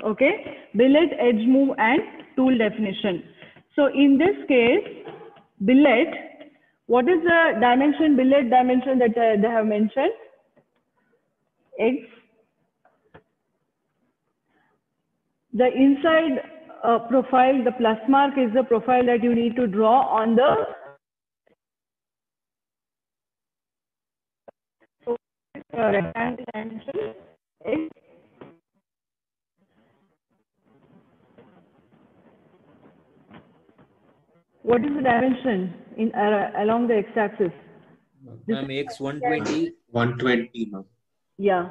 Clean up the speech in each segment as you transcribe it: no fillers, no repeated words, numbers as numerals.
Okay, billet, edge move, and tool definition. So in this case, billet, what is the dimension, billet dimension that they have mentioned? X. The inside profile, the plus mark is the profile that you need to draw on the rectangle dimension. X. What is the dimension in along the x-axis? Ma'am, X 120. 120, ma'am. Yeah,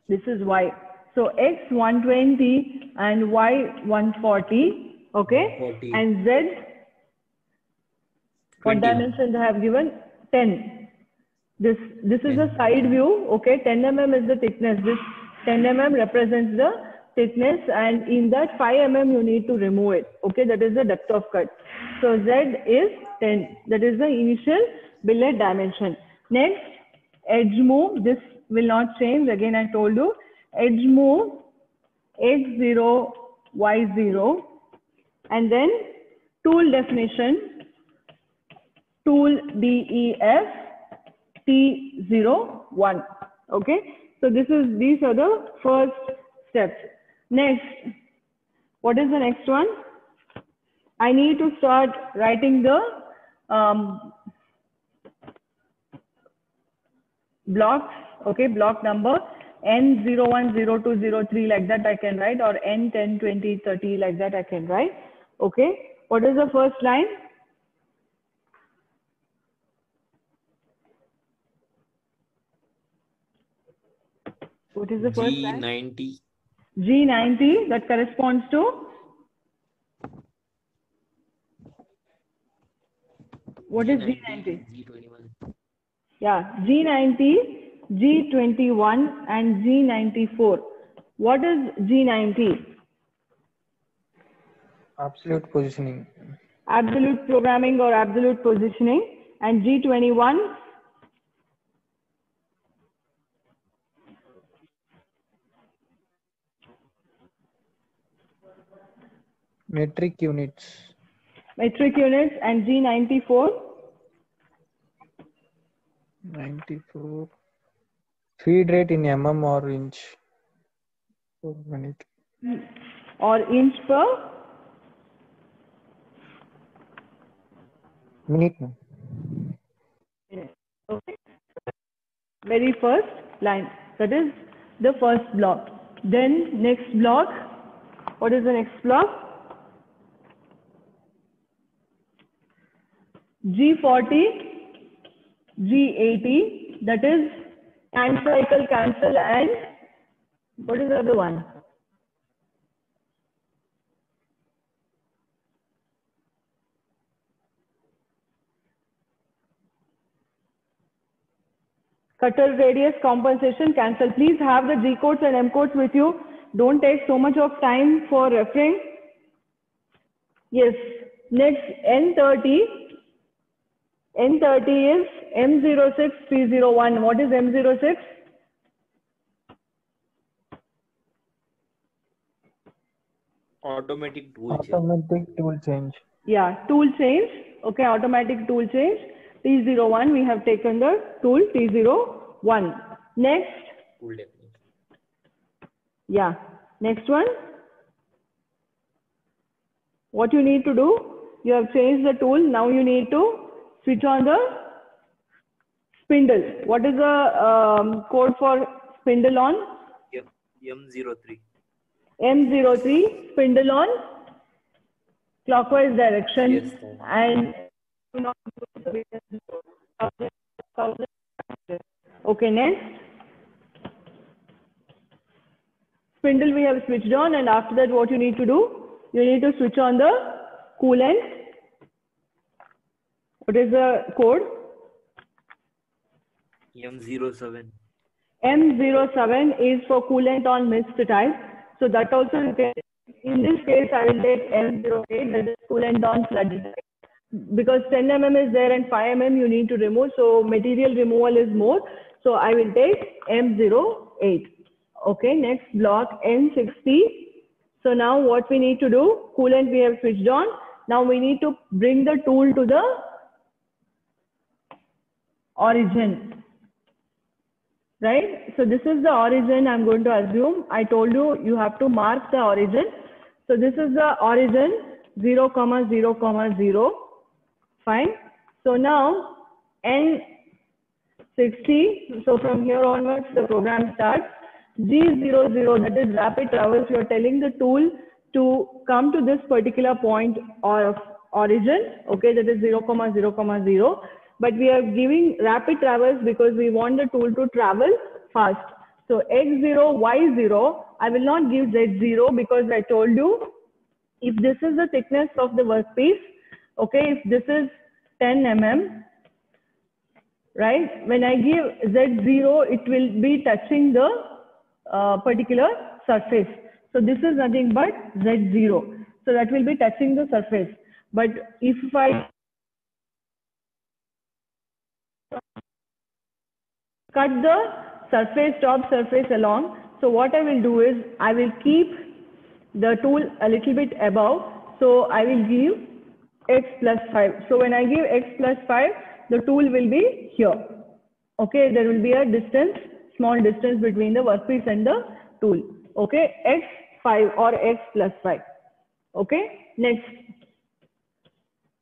this is Y. So X 120 and Y 140. Okay, 140. and Z, what 20. dimension they have given? 10. This is a side view. Okay, 10 mm is the thickness. This 10 mm represents the thickness, and in that 5 mm you need to remove it. Okay, that is the depth of cut. So Z is 10. That is the initial billet dimension. Next, edge move. This will not change. Again, I told you, edge move X0, Y0, and then tool definition, tool DEF T01. Okay, so these are the first steps. Next, what is the next one? I need to start writing the blocks. Okay, block number N01, 02, 03, like that I can write, or N10, 20, 30, like that I can write. Okay, what is the first line? What is the first line? G90. G90, that corresponds to? What is G90? G21. Yeah, G90, G21, and G94. What is G90? Absolute positioning. Absolute programming or absolute positioning. And G21? Metric units. Metric units. And G94? 94. Feed rate in mm or inch per minute. Or inch per minute. Okay. Very first line. That is the first block. Then next block. What is the next block? G40, G80. That is cycle, cancel, and what is the other one? Cutter radius, compensation, cancel. Please have the G codes and M codes with you. Don't take so much of time for referring. Yes. Next, N30. N30 is M06301. What is M06? Automatic tool change. Automatic tool change. Yeah, tool change. Okay, automatic tool change. T01, we have taken the tool T01. Next. Tool definition. Yeah, next one. What you need to do, you have changed the tool. Now you need to switch on the spindle. What is the code for spindle on? M03. M03, spindle on clockwise direction. Yes, sir. And okay, next. Spindle we have switched on, and after that what you need to do? You need to switch on the coolant. What is the code? M07. M07 is for coolant on mist type. So that also you can, in this case I will take M08, that is coolant on flooded type. Because 10 mm is there and 5 mm you need to remove, so material removal is more. So I will take M08. Okay, next block N60. So now what we need to do, coolant we have switched on. Now we need to bring the tool to the origin, right? So this is the origin I'm going to assume. I told you, you have to mark the origin. So this is the origin 0, 0, 0. Fine. So now N60, so from here onwards the program starts. G00, that is rapid traverse. You are telling the tool to come to this particular point of origin, okay, that is 0, 0, 0. But we are giving rapid traverse because we want the tool to travel fast. So X0, Y0, I will not give Z0 because I told you, if this is the thickness of the workpiece, okay, if this is 10 mm, right, when I give Z0, it will be touching the particular surface. So this is nothing but Z0. So that will be touching the surface. But if I cut the surface, top surface along, so what I will do is I will keep the tool a little bit above. So I will give X plus 5. So when I give X plus 5, the tool will be here. Okay, there will be a distance, small distance between the workpiece and the tool. Okay, X5 or X plus 5. Okay, next.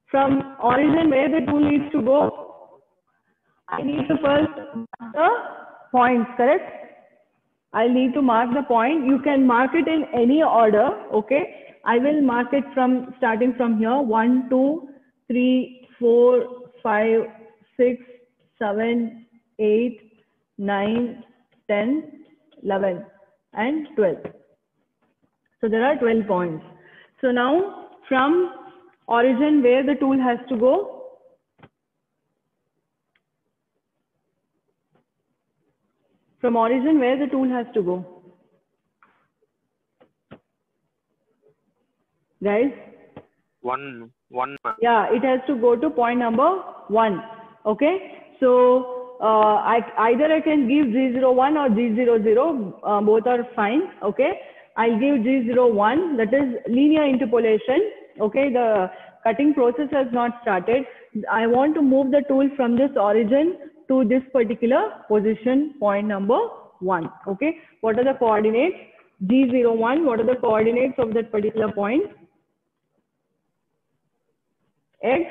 From origin where the tool needs to go, I need to first mark the points, correct? I need to mark the point. You can mark it in any order, okay? I will mark it from starting from here. 1, 2, 3, 4, 5, 6, 7, 8, 9, 10, 11, and 12. So there are 12 points. So now from origin where the tool has to go, from origin where the tool has to go, guys? One. Yeah, it has to go to point number 1. Okay, so either I can give G01 or G00, both are fine. Okay, I'll give G01, that is linear interpolation. Okay, the cutting process has not started. I want to move the tool from this origin to this particular position, point number 1. Okay, what are the coordinates? G01, what are the coordinates of that particular point? X?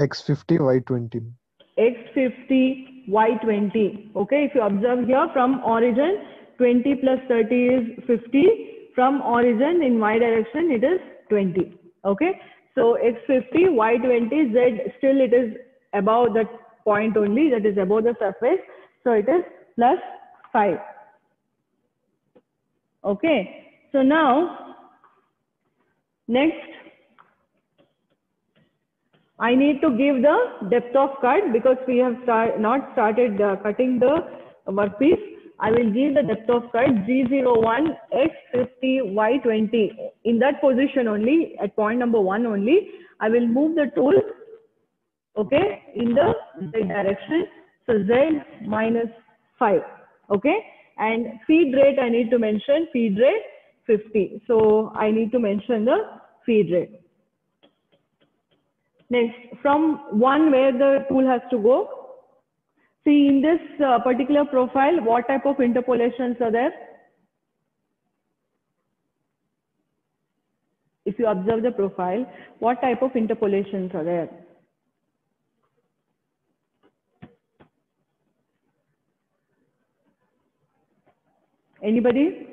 X50, Y20. X50, Y20. Okay, if you observe here from origin, 20 plus 30 is 50. From origin in Y direction, it is 20. Okay, so X50, Y20, Z, still it is above that point only, that is above the surface. So it is plus 5. Okay, so now, next, I need to give the depth of cut because we have not started cutting the workpiece. I will give the depth of cut G01, X50, Y20. In that position only, at point number 1 only, I will move the tool, okay, in the Z direction. So Z minus 5. Okay, and feed rate I need to mention, feed rate 50. So I need to mention the feed rate. Next, from 1 where the tool has to go. See, in this particular profile, what type of interpolations are there? If you observe the profile, what type of interpolations are there? Anybody?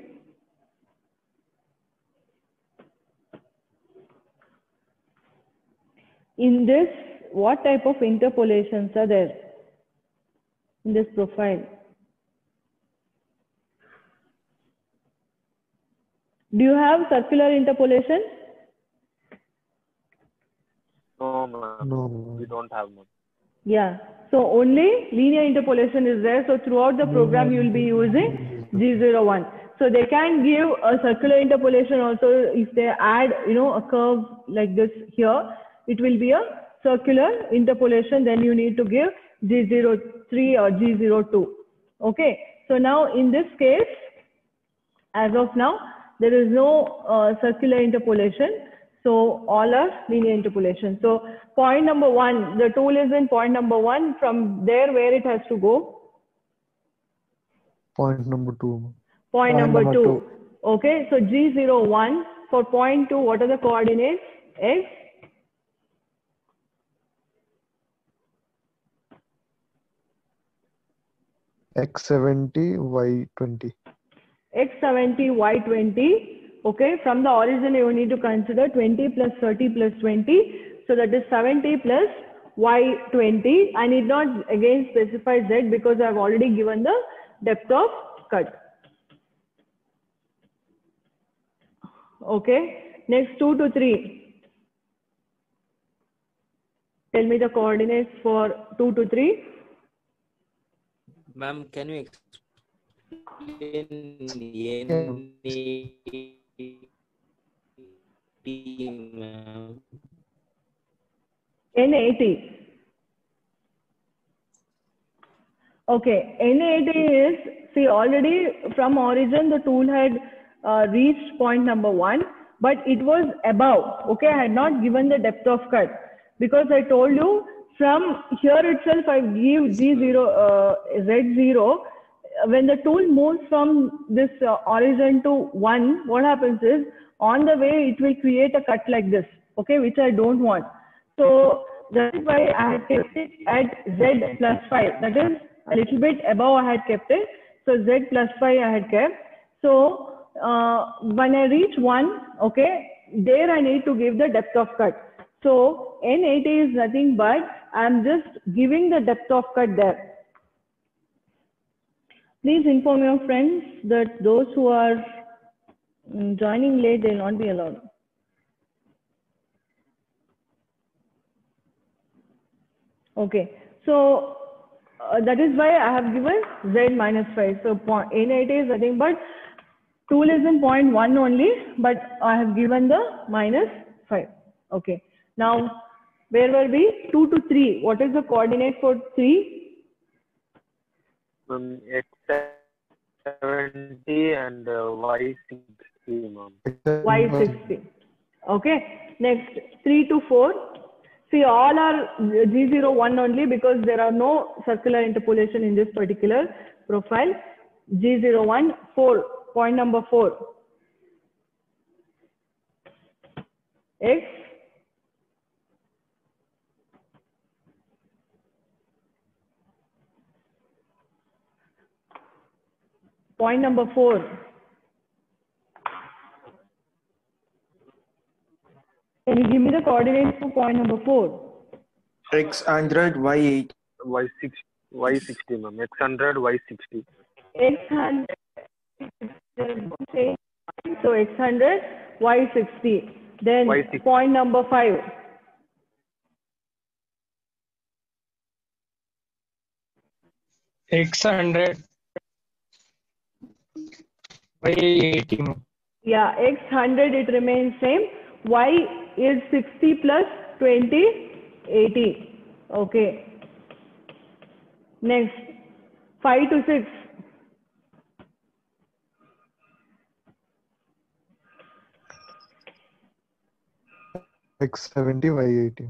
In this, what type of interpolations are there in this profile? Do you have circular interpolation? No, ma'am. No. We don't have one. Yeah. So only linear interpolation is there. So throughout the program, you will be using G01. So they can give a circular interpolation also if they add, you know, a curve like this here. It will be a circular interpolation. Then you need to give G03 or G02. Okay. So now in this case, As of now, there is no circular interpolation. So all are linear interpolation. So point number 1, the tool is in point number 1. From there, where it has to go? Point number 2. Point number 2. Okay, so G01 for point 2, what are the coordinates? X. X70, Y20. X70, Y20. Okay, from the origin you need to consider 20 plus 30 plus 20. So that is 70 plus Y20. I need not again specify Z because I have already given the depth of cut. Okay, next 2 to 3. Tell me the coordinates for 2 to 3. Ma'am, can you explain ma'am? N80. Okay, N80 is, see, already from origin the tool had reached point number 1, but it was above. Okay, I had not given the depth of cut because I told you from here itself I give G0, Z0. When the tool moves from this origin to 1, what happens is on the way it will create a cut like this, okay, which I don't want. So that is why I had kept it at Z plus 5. That is a little bit above I had kept it. So Z plus 5 I had kept. So when I reach 1, okay, there I need to give the depth of cut. So N80 is nothing but I am just giving the depth of cut there. Please inform your friends that those who are joining late, they will not be allowed. Okay, so that is why I have given Z minus 5. So N80 is nothing but tool is in point 1 only, but I have given the minus 5. Okay, now where were we? 2 to 3. What is the coordinate for 3? X70 and Y60, ma'am. Y60. Okay, next 3 to 4. See, all are G01 only because there are no circular interpolation in this particular profile. G01, 4, point number 4. X. Point number 4. Can you give me the coordinates for point number 4? X100, Y8. Y60, ma'am. X100, Y60. X100. So X100, Y60. Then Y60. point number 5. X100, Y80. Yeah, X100 it remains same. Y is 60 plus 20, 80. Okay. Next, 5 to 6. X70, Y80.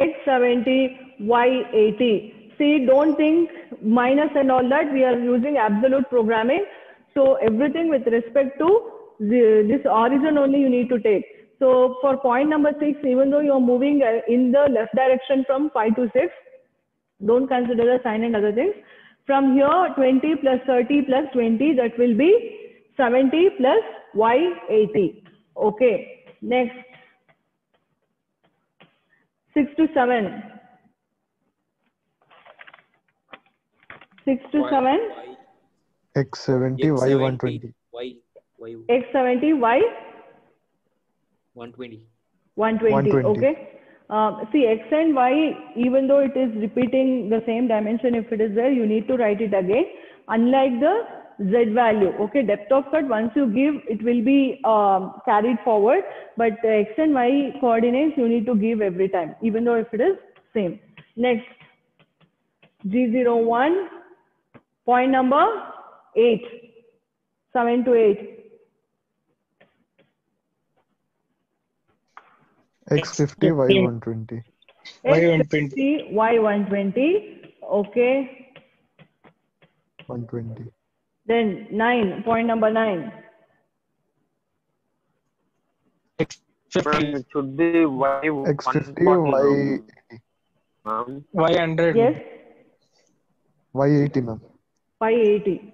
X70, Y80. See, don't think minus and all that. We are using absolute programming. So everything with respect to this origin only you need to take. So for point number 6, even though you are moving in the left direction from 5 to 6, don't consider the sign and other things. From here, 20 plus 30 plus 20, that will be 70 plus Y80. Okay, next. 6 to 7. 6 to 7. X70, Y120. X70, Y? 120. 120, okay. See, X and Y, even though it is repeating the same dimension, if it is there, you need to write it again. Unlike the Z value, okay, depth of cut, once you give, it will be carried forward. But X and Y coordinates, you need to give every time, even though if it is same. Next, G01, point number 8. 7 to 8. X50 Y120. X50 Y120. Okay. 120. Then 9. Point number 9. Ma'am, it should be X50 Y140. Y80. Ma'am, Y100. Yes. Y80, ma'am. Y80.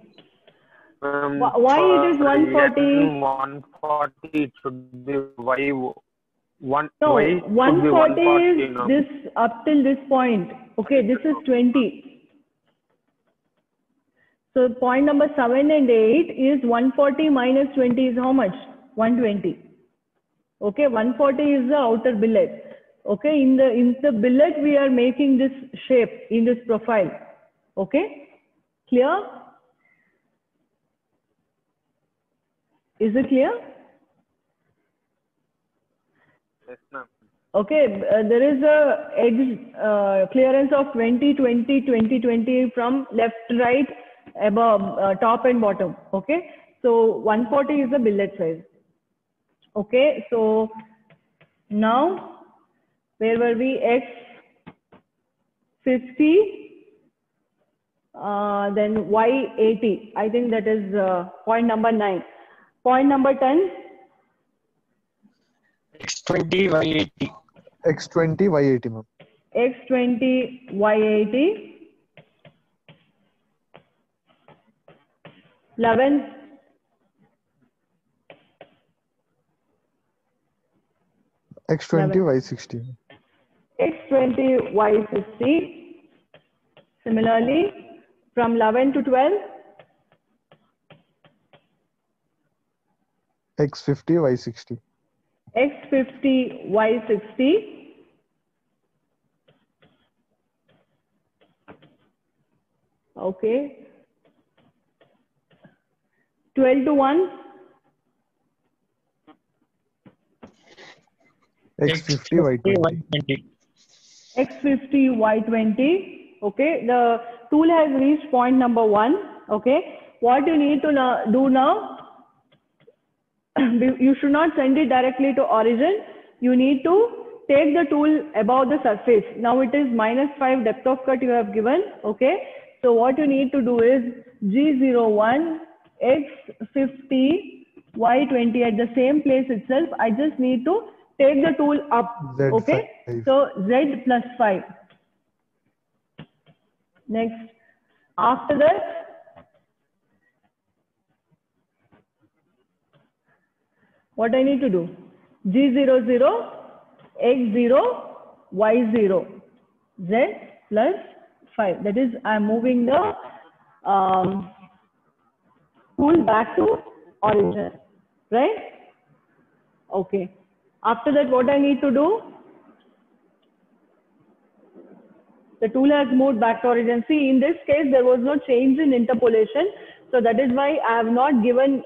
Ma'am, Why it is for 140? N140, it should be Y1. No, Y should be 140 140, is ma'am. this up till this point. Okay, this is 20. So point number 7 and 8 is 140 minus 20 is how much? 120. Okay, 140 is the outer billet. Okay, in the billet we are making this shape in this profile. Okay, clear? Is it clear? Yes, ma'am. Okay, there is a edge clearance of 20, 20, 20, 20 from left to right, above, top and bottom. Okay, so 140 is the billet size. Okay, so now where were we? X50, then Y80. I think that is point number 9. Point number 10. X20 Y80. X20 Y80, ma'am. X20 Y80. 11. X20 Y60. X20 Y60. Similarly, from 11 to 12. X50 Y60. X50 Y60. Okay. 12 to 1. X50 Y20. X50 Y20. Okay, the tool has reached point number 1. Okay, what you need to do now, you should not send it directly to origin. You need to take the tool above the surface. Now it is -5 depth of cut you have given. Okay, so what you need to do is G01 X50 Y20 at the same place itself. I just need to take the tool up. Z5. Okay, so Z plus 5. Next, after that, what I need to do? G00 X0 Y0 Z plus 5. That is, I am moving the tool back to origin, right? Okay. After that, what I need to do? The tool has moved back to origin. See, in this case, there was no change in interpolation. So that is why I have not given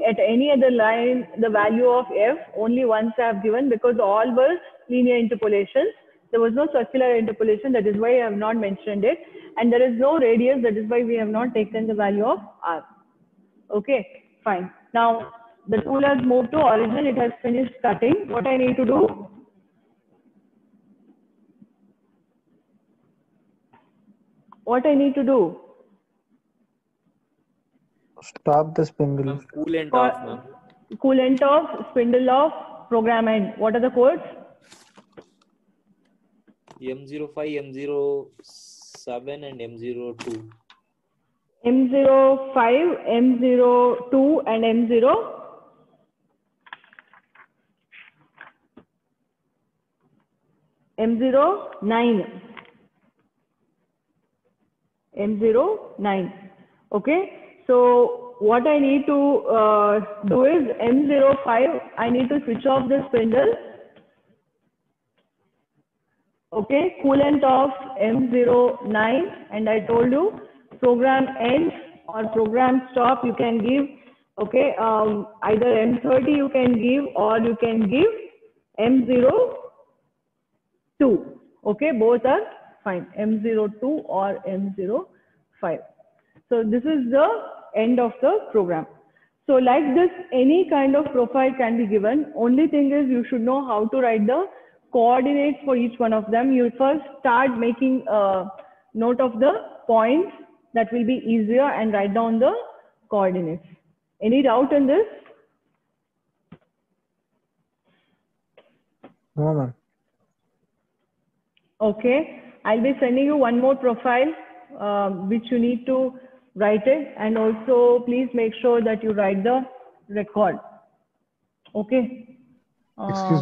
at any other line the value of f. Only once I have given, because all were linear interpolations. There was no circular interpolation. That is why I have not mentioned it. And there is no radius. That is why we have not taken the value of r. Okay, fine. Now, the tool has moved to origin. It has finished cutting. What I need to do? What I need to do? Stop the spindle. Coolant off, ma'am. Coolant off, spindle off, program end. What are the codes? M05, M07, and M02. M05, M02, and M0. M09. M09. Okay. So what I need to do is M05. I need to switch off the spindle. Okay. Coolant off M09, and I told you program end or program stop you can give. Okay. Either M30 you can give, or you can give M02. Okay. Both are fine. M02 or M05. So this is the end of the program. So like this, any kind of profile can be given. Only thing is you should know how to write the coordinates for each one of them. You first start making a note of the points. That will be easier, and write down the coordinates. Any doubt in this? No, ma'am. Okay. I'll be sending you one more profile, which you need to write it. And also please make sure that you write the record. Okay. Excuse